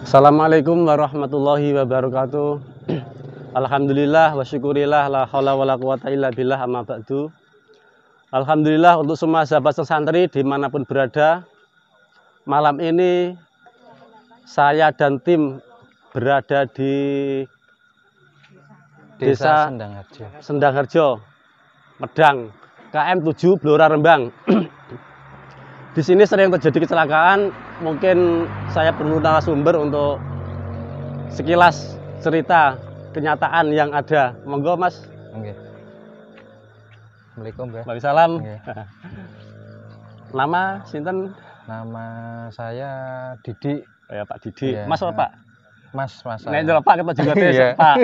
Assalamualaikum warahmatullahi wabarakatuh. Alhamdulillah wa syukurillah la haula wala quwata illa billah amma ba'du. Alhamdulillah untuk semua sahabat santri dimanapun berada. Malam ini saya dan tim berada di Desa Sendangharjo, Medang, KM 7 Blora Rembang. Di sini sering terjadi kecelakaan. Mungkin saya perlu narasumber untuk sekilas cerita kenyataan yang ada. Monggo Mas. Oke. Assalamualaikum ya. Waalaikumsalam. Oke. Nama sinten? Nama saya Didi. Ya Pak Didi. Ya. Mas apa Pak? Mas. Nek ndelok Pak kita juga tes Iya. Pak.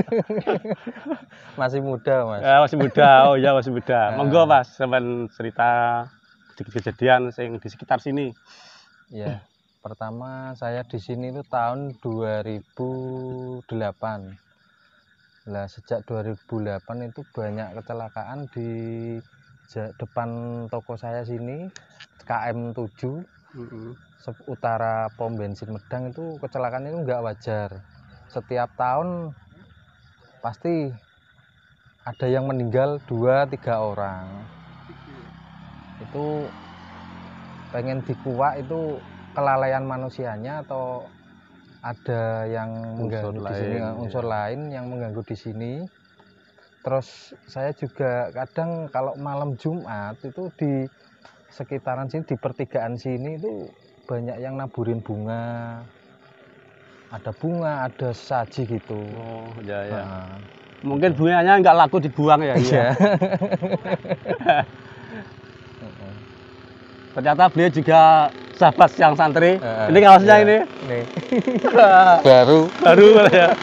Masih muda Mas. Ya masih muda. Oh ya masih muda. Monggo Mas sampean cerita kejadian yang di sekitar sini. Ya. Pertama saya di sini itu tahun 2008. Lah sejak 2008 itu banyak kecelakaan di depan toko saya sini, KM 7 utara pom bensin Medang. Itu kecelakaan itu nggak wajar. Setiap tahun pasti ada yang meninggal 2-3 orang. Itu pengen dikuak itu kelalaian manusianya atau ada yang mengganggu di sini, unsur lain yang mengganggu di sini. Terus saya juga kadang kalau malam Jumat itu di sekitaran sini, di pertigaan sini itu banyak yang naburin bunga. Ada bunga, ada saji gitu. Oh ya ya. Nah, Mungkin bunganya nggak laku dibuang ya. iya. Ternyata beliau juga sahabat yang santri. Ini kaosnya iya. ini. Nih. Baru ya.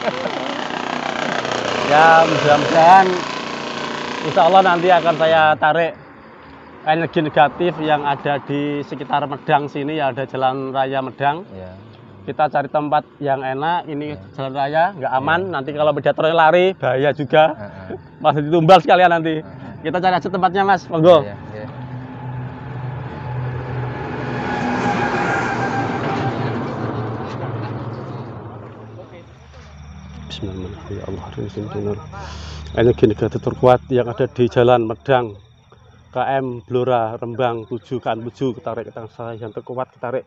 Ya mudah-mudahan insya Allah nanti akan saya tarik energi negatif yang ada di sekitar Medang sini, ya ada jalan raya Medang. ya. Kita cari tempat yang enak. Ini jalan raya nggak aman. Nanti kalau predator lari bahaya juga. Masih ditumbal sekalian nanti. Kita cari aja tempatnya Mas. Monggo. Iya, iya. Bismillahirrahmanirrahim. Energi negatif terkuat yang ada di Jalan Medang, KM Blora Rembang 7, KM 7, ketarik ke tangan saya yang terkuat, ketarik.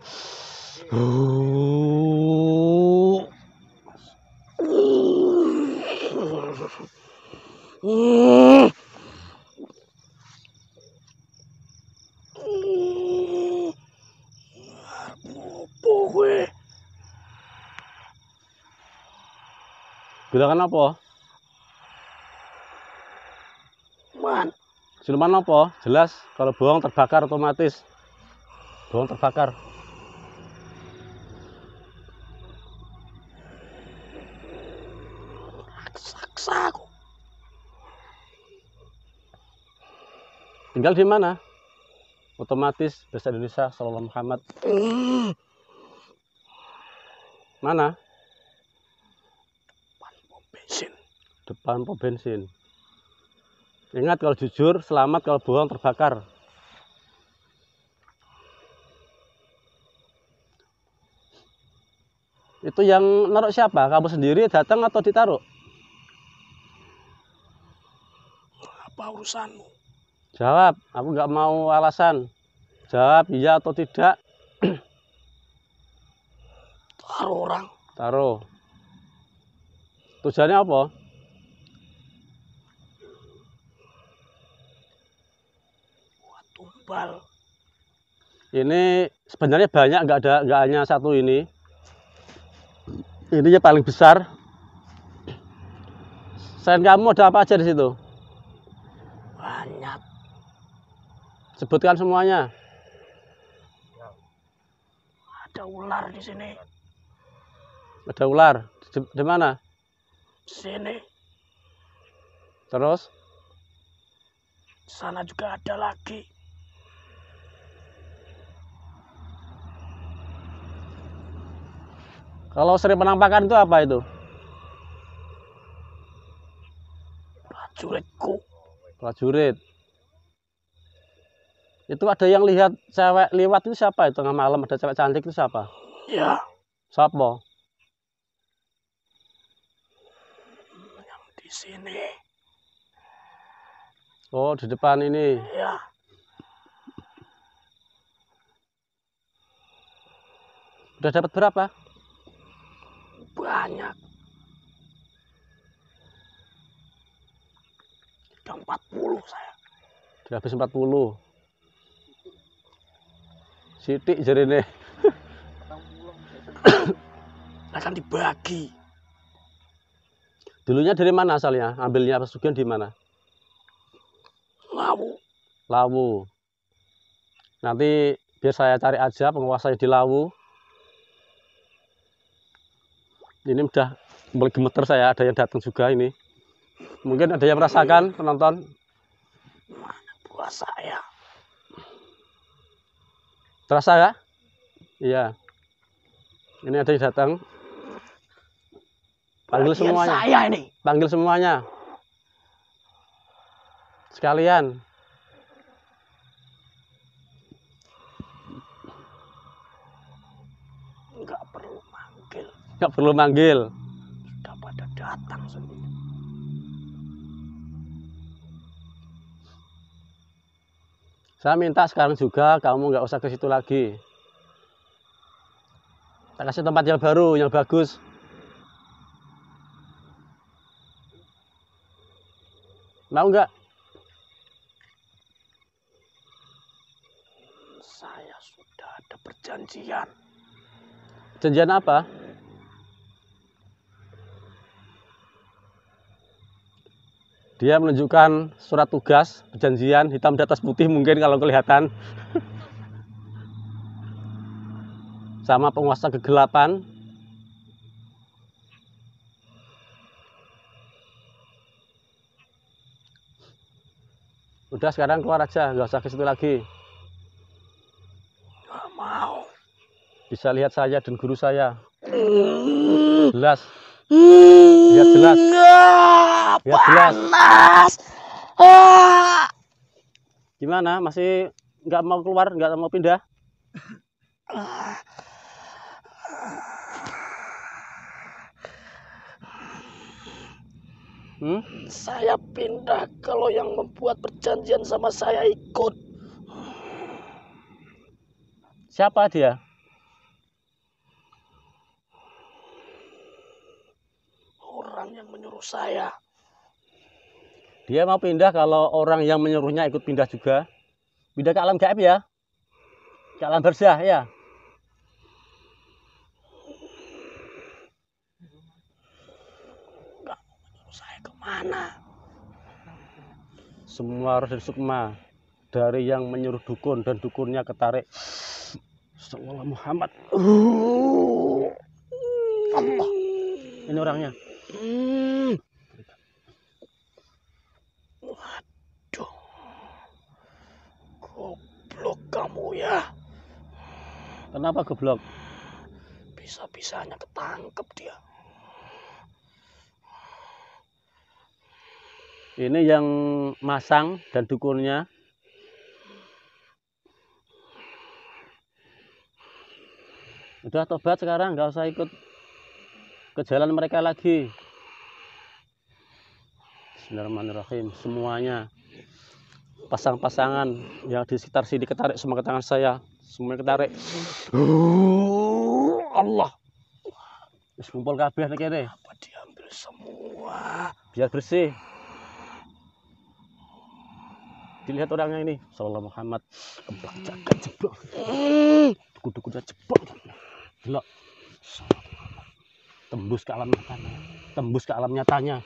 Bilangan apa? Man. Siluman apa? Jelas kalau bohong terbakar otomatis. Bohong terbakar. Saksa aku. Tinggal di mana? Otomatis bahasa Indonesia Sallallahu Muhammad. Mana? Depan pom bensin. Ingat kalau jujur, selamat kalau bohong terbakar. Itu yang naruh siapa? Kamu sendiri datang atau ditaruh? Apa urusanmu? Jawab, aku nggak mau alasan. Jawab iya atau tidak. Taruh orang. Taruh. Tujuannya apa? Tumbal. Ini sebenarnya banyak, nggak hanya satu ini. Ini paling besar. Selain kamu ada apa aja di situ? Banyak. Sebutkan semuanya. Ada ular di sini. Ada ular. Di mana? Di sini. Terus? Di sana juga ada lagi. Kalau sering penampakan itu apa itu? Prajuritku. Prajurit. Itu ada yang lihat cewek lewat itu siapa itu? Tengah malam ada cewek cantik itu siapa? Ya. Siapa? Di sini. Oh, di depan ini. Ya. Udah dapat berapa? Banyak. Udah 40 saya. Udah habis 40. Sitik jarine. Akan dibagi. Dulunya dari mana asalnya? Ambilnya pesugihan di mana? Lawu. Lawu. Nanti biar saya cari aja penguasanya di Lawu. Ini udah mulai gemeter saya, ada yang datang juga ini. Mungkin ada yang merasakan, penonton. Mana buah saya? Terasa ya? Iya. Ini ada yang datang. Panggil Bagian semuanya. saya ini. Panggil semuanya. Sekalian. Enggak perlu manggil. Nggak perlu manggil. Sudah pada datang sendiri. Saya minta sekarang juga kamu nggak usah ke situ lagi. Saya kasih tempat yang baru, yang bagus. Mau nggak? Saya sudah ada perjanjian. Janjian apa? Dia menunjukkan surat tugas, perjanjian, hitam di atas putih mungkin kalau kelihatan. Sama penguasa kegelapan. Udah sekarang keluar aja, nggak usah ke situ lagi. Nggak mau. Bisa lihat saya dan guru saya. Jelas. Lihat jelas. Lihat jelas. Panas. Gimana? Masih nggak mau keluar, nggak mau pindah? Saya pindah kalau yang membuat perjanjian sama saya ikut. Siapa dia? Orang yang menyuruh saya. Dia mau pindah kalau orang yang menyuruhnya ikut pindah juga. Pindah ke alam gaib ya? Ke alam barzah ya? Nggak menyuruh saya kemana. Semua harus dari sukma. Dari yang menyuruh dukun dan dukunnya ketarik. Sallallahu Muhammad. Allah. Ini orangnya. Waduh. Goblok kamu ya. Kenapa goblok? Bisa-bisanya ketangkep dia. Ini yang masang dan dukunnya. Udah tobat sekarang, nggak usah ikut ke jalan mereka lagi. Bismillahirrahmanirrahim. Semuanya pasang-pasangan yang di sekitar sini ketarik semua ke tangan saya. Semuanya ketarik. Allah. Wis kumpul kabeh nek kene. Apa diambil semua? Biar bersih. Dilihat orangnya ini. Sallallahu Muhammad. Keblak jagat jeblok. Dukun-dukunnya jeblok. Delok. Tembus ke alam nyatanya. Tembus ke alam nyatanya.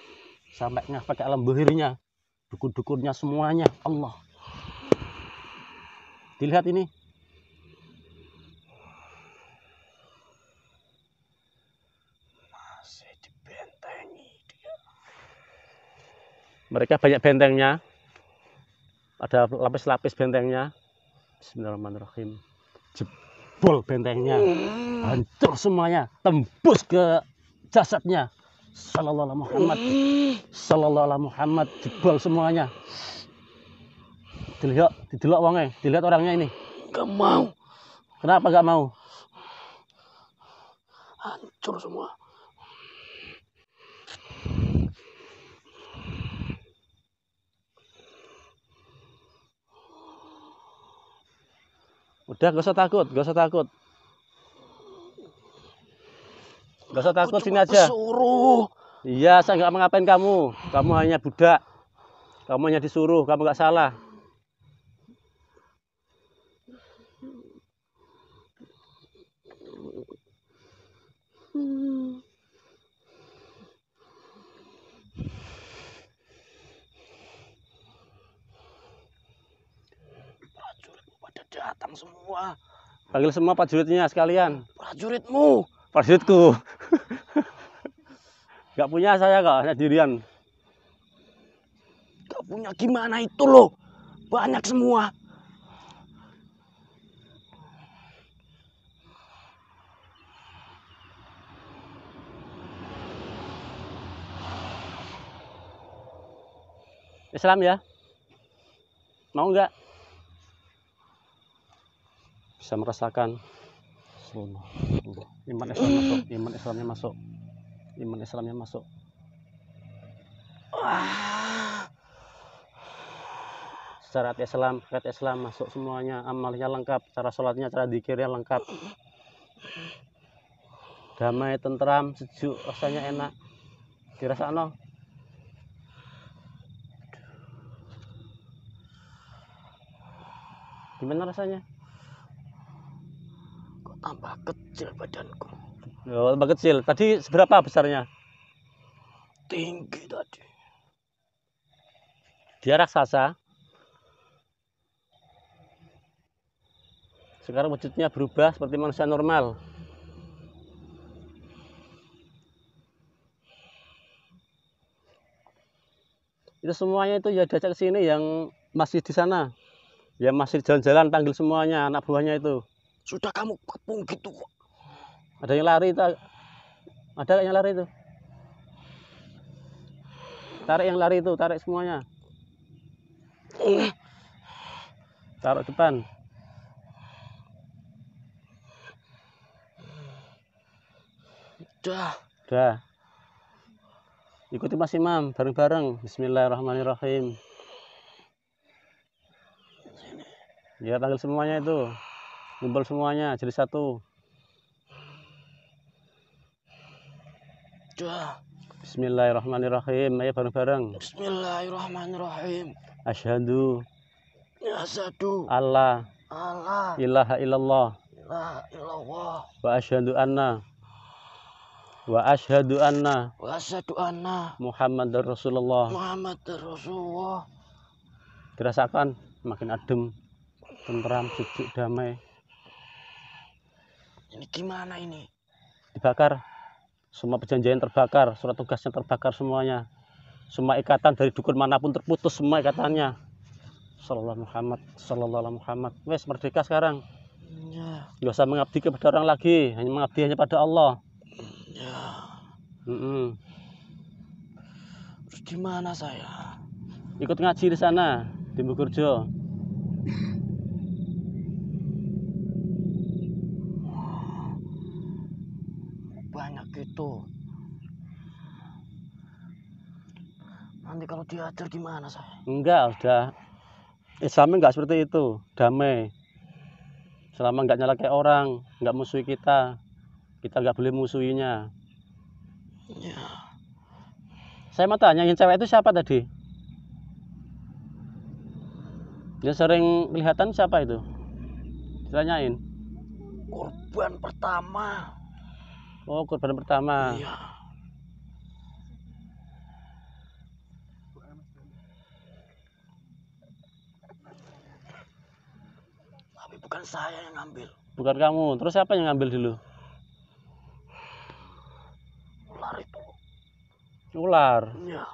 Sampai ngefek ke alam bahirnya. Dukun-dukunnya semuanya. Allah. Dilihat ini. Masih dibentengi dia. Mereka banyak bentengnya. Ada lapis-lapis bentengnya. Bismillahirrahmanirrahim. Jebol bentengnya. Hancur semuanya. Tembus ke jasadnya. Sallallahu alaihi Muhammad. Sallallahu alaihi Muhammad. Jebol semuanya. Didelok wonge, dilihat orangnya ini. Gak mau. Kenapa gak mau? Hancur semua. Udah, gak usah takut, gak usah takut. Gak usah takut, sini aja. Suruh. Iya, saya nggak mengapain kamu. Kamu hanya budak. Kamu hanya disuruh, kamu nggak salah. Prajuritmu pada datang semua. Panggil semua prajuritnya sekalian. Prajuritmu. Prajuritku. Nggak punya saya kok, hanya dirian. Gak punya gimana itu loh. Banyak semua. Islam ya? Mau nggak? Bisa merasakan iman Islam masuk, iman Islamnya masuk, iman Islamnya masuk. Secara Islam, kata Islam masuk semuanya, amalnya lengkap, cara sholatnya, cara dzikirnya lengkap. Damai, tentram, sejuk, rasanya enak. Dirasakno. Gimana rasanya? Kok tambah kecil badanku. Oh, tambah kecil. Tadi seberapa besarnya? Tinggi tadi. Dia raksasa. Sekarang wujudnya berubah seperti manusia normal. Itu semuanya itu ya diajak ke sini yang masih di sana. Ya masih jalan-jalan, panggil semuanya anak buahnya itu. Sudah kamu kepung gitu kok. Ada yang lari itu. Ada yang lari itu. Tarik yang lari itu, tarik semuanya. Taruh depan. Udah. Ikuti Mas Imam bareng-bareng. Bismillahirrahmanirrahim. Ya panggil semuanya itu. Kumpul semuanya jadi satu. Bismillahirrahmanirrahim. Ayo bareng-bareng. Bismillahirrahmanirrahim. Asyhadu Allah ilaha illallah ilaha illallah wa asyhadu anna Muhammadar Rasulullah. Dirasakan makin adem, tentram, sejuk, damai. Ini gimana ini? Dibakar. Semua perjanjian terbakar, surat tugasnya terbakar semuanya. Semua ikatan dari dukun manapun terputus semua ikatannya. Sallallahu Muhammad. Wes merdeka sekarang. Ya. Nggak usah mengabdi kepada orang lagi, hanya mengabdi hanya pada Allah. Ya. Terus gimana saya? Ikut ngaji di sana di Bogorjo. Banyak gitu. Nanti kalau diajar gimana saya? Enggak, udah. Islamnya enggak seperti itu, damai. Selama enggak nyalakai orang, enggak musuhi kita enggak boleh musuhinya. Ya. Saya mau tanya, yang cewek itu siapa tadi? Yang sering kelihatan siapa itu? Ditanyain. Korban pertama. Oh, korban pertama. Iya. Tapi bukan saya yang ngambil. Bukan kamu. Terus siapa yang ngambil dulu? Ular itu. Ular. Iya.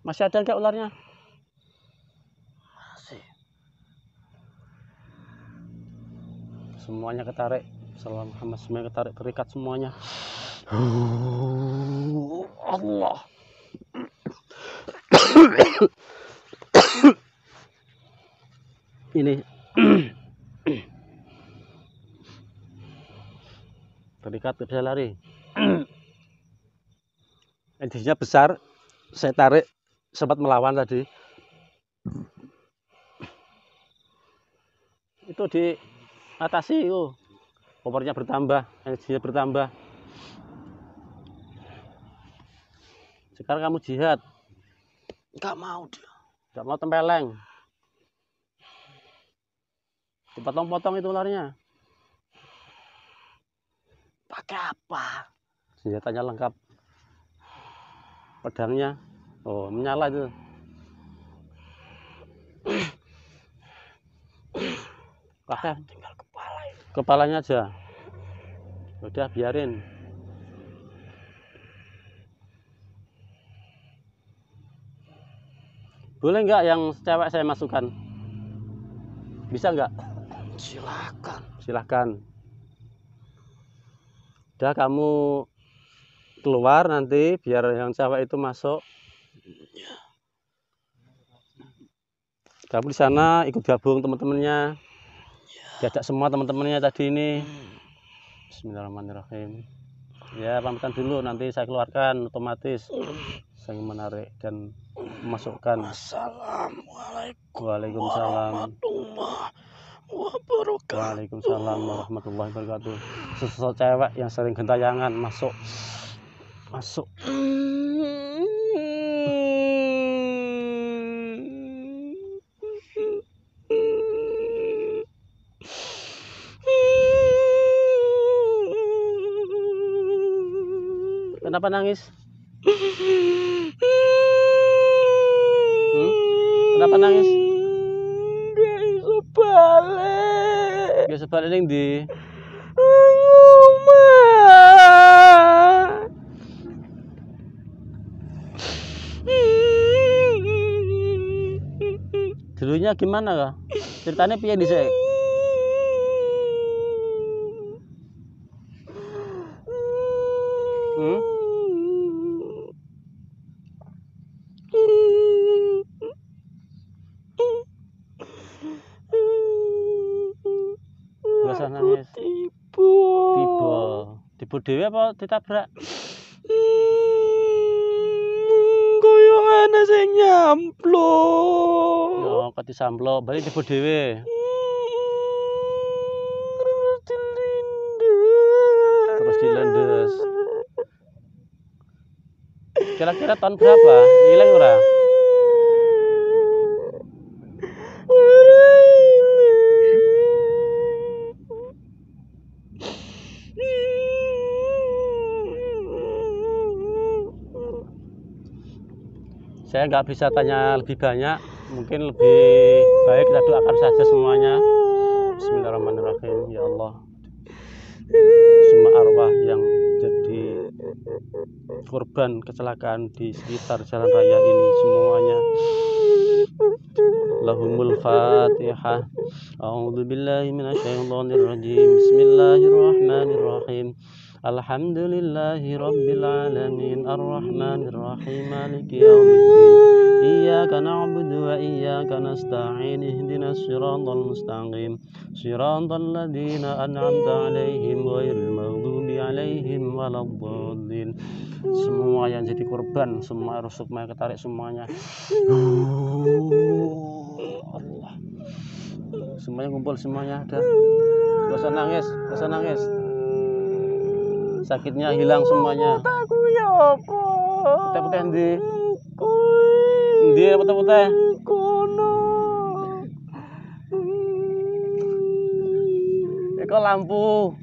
Masih ada enggak ularnya? Masih. Semuanya ketarik. Sallallahu Muhammad, semuanya ketarik, terikat semuanya. Allah. Ini terikat, tidak bisa lari. Intinya besar, saya tarik, sempat melawan tadi. itu diatasi, powernya bertambah, energinya bertambah. Sekarang kamu jihad. Nggak mau dia. Nggak mau tempeleng. Dipotong-potong itu ularnya. Pakai apa? Senjatanya lengkap. Pedangnya, menyala itu. Pakai Tinggal kepala itu. kepalanya aja. Udah biarin. Boleh nggak yang cewek saya masukkan? Bisa nggak? Silakan. Silahkan. Udah kamu keluar nanti biar yang cewek itu masuk. Kamu di sana ikut gabung teman-temannya. Diajak semua teman-temannya tadi ini. Bismillahirrahmanirrahim. Ya, pamitan dulu, nanti saya keluarkan otomatis. Saya menarik dan memasukkan. Assalamualaikum Waalaikumsalam. warahmatullahi wabarakatuh. Waalaikumsalam warahmatullahi wabarakatuh. Sosok cewek yang sering gentayangan masuk. Masuk. Kenapa nangis? Kenapa nangis? Gak iso balik. Biasa balik ning ndi? Dulunya gimana kah? Ceritanya piye dhisik? Biasa nangis. Tiba dhewe apa ditabrak? Koyo ana sing nyamplung. Yo, kok disamplok, bali tiba dhewe. Terus dilendes. Kira-kira tahun berapa? Hilang ora? Saya nggak bisa tanya lebih banyak, mungkin lebih baik kita doakan saja semuanya. Bismillahirrahmanirrahim. Ya Allah, semua arwah yang jadi korban kecelakaan di sekitar jalan raya ini semuanya. Lahumul Fatihah. A'udzubillahi minasyaitonirrajim. Bismillahirrahmanirrahim. Alhamdulillahi Rabbil Alamin. Ar-Rahmanir-Rahim. Maliki yaumiddin. Iyyaka na'budu wa iyyaka nasta'in. Ihdinas siratal mustaqim. Siratal ladzina an'amta 'alaihim ghairil maghdubi 'alaihim waladdallin. Semua yang jadi korban, semua rusuknya ketarik semuanya. Allah. Semuanya kumpul semuanya ada. Gak usah nangis, gak usah nangis. Sakitnya hilang semuanya. Aku ya apa? Putih-putih ndi? Ndi putih-putih? Kono. Eko lampu.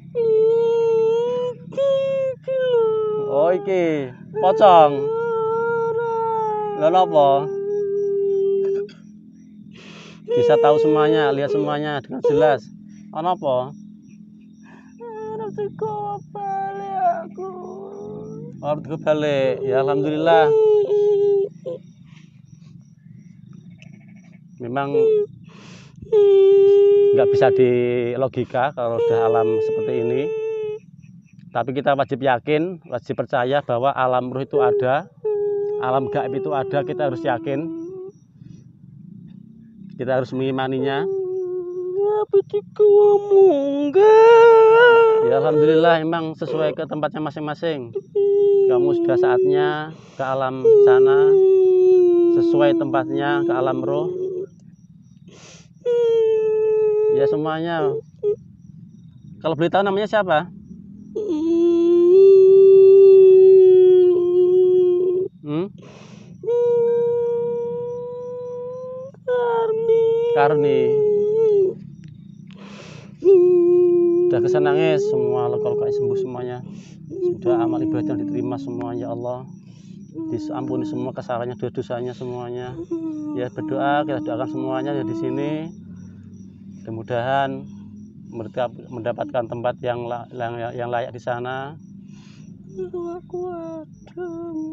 Oh iki, pocong. Lha napa? Bisa tahu semuanya, lihat semuanya dengan jelas. Ana apa? Arep teko balik aku. Arep teko balik. Ya alhamdulillah. Memang nggak bisa di logika kalau udah alam seperti ini. Tapi kita wajib yakin, wajib percaya bahwa alam ruh itu ada, alam gaib itu ada. Kita harus yakin, kita harus mengimaninya. Ya alhamdulillah, emang sesuai ke tempatnya masing-masing. Kamu sudah saatnya ke alam sana, sesuai tempatnya ke alam roh. Ya semuanya. Kalau boleh tahu namanya siapa? Hmm? Karni. Sudah kesan nangis semua, luka-luka sembuh semuanya. Sudah amal ibadah diterima semuanya, ya Allah. Diampuni semua kesalahannya, dosanya semuanya. Ya berdoa, kita doakan semuanya ya di sini. Mudah-mudahan mereka mendapatkan tempat yang layak di sana.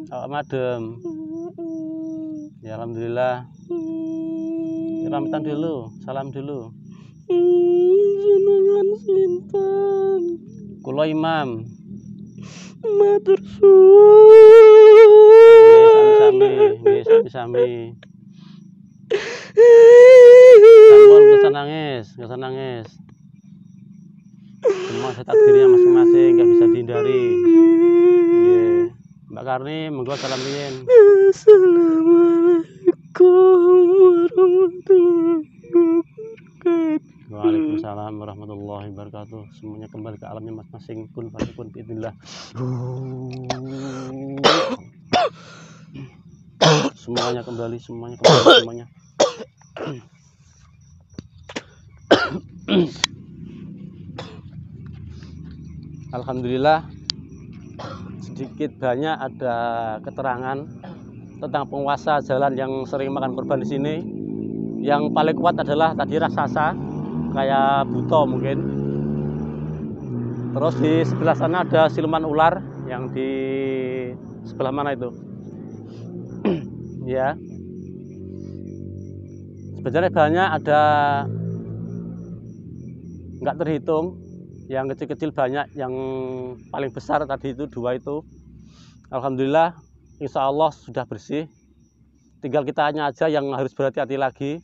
Awak madem. Ya alhamdulillah. Ya, pamitan dulu, salam dulu. Jenengan sinten? Kulo Imam. Matur suwun. Nggih sami-sami. Sampun gak usah nangis. Semua takdirnya masing-masing, gak bisa dihindari. Nggih. Mbak Karni, monggo salam riyin. Assalamualaikum warahmatullahi wabarakatuh. Waalaikumsalam warahmatullahi wabarakatuh. Semuanya kembali ke alamnya masing-masing. Kun fayakun biidznillah. Semuanya kembali. Alhamdulillah, sedikit banyak ada keterangan tentang penguasa jalan yang sering makan korban di sini. Yang paling kuat adalah tadi raksasa, kayak buto mungkin. Terus di sebelah sana ada siluman ular, yang di sebelah mana itu? Ya. Sebenarnya banyak, ada nggak terhitung. Yang kecil-kecil banyak, yang paling besar tadi itu 2 itu. Alhamdulillah, insya Allah sudah bersih. Tinggal kitanya aja yang harus berhati-hati lagi.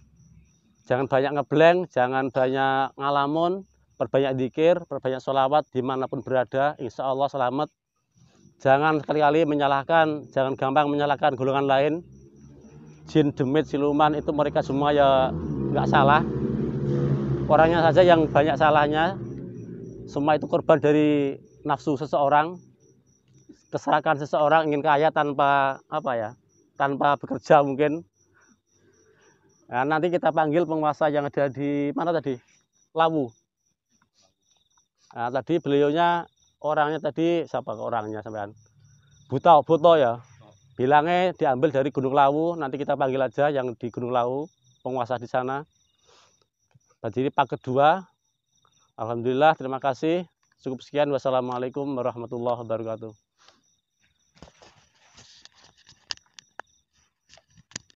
Jangan banyak ngeblank, jangan banyak ngalamun, perbanyak zikir, perbanyak sholawat dimanapun berada, insya Allah selamat. Jangan sekali-kali menyalahkan, jangan gampang menyalahkan golongan lain. Jin, demit, siluman itu mereka semua ya nggak salah. Orangnya saja yang banyak salahnya. Semua itu korban dari nafsu seseorang, keserakan seseorang ingin kaya tanpa tanpa bekerja mungkin. Nah, nanti kita panggil penguasa yang ada di mana tadi? Lawu. Nah, tadi beliaunya orangnya tadi siapa orangnya sampean? Buto ya. Bilangnya diambil dari Gunung Lawu, nanti kita panggil aja yang di Gunung Lawu, penguasa di sana. Jadi pak kedua. Alhamdulillah, terima kasih. Cukup sekian. Wassalamualaikum warahmatullahi wabarakatuh.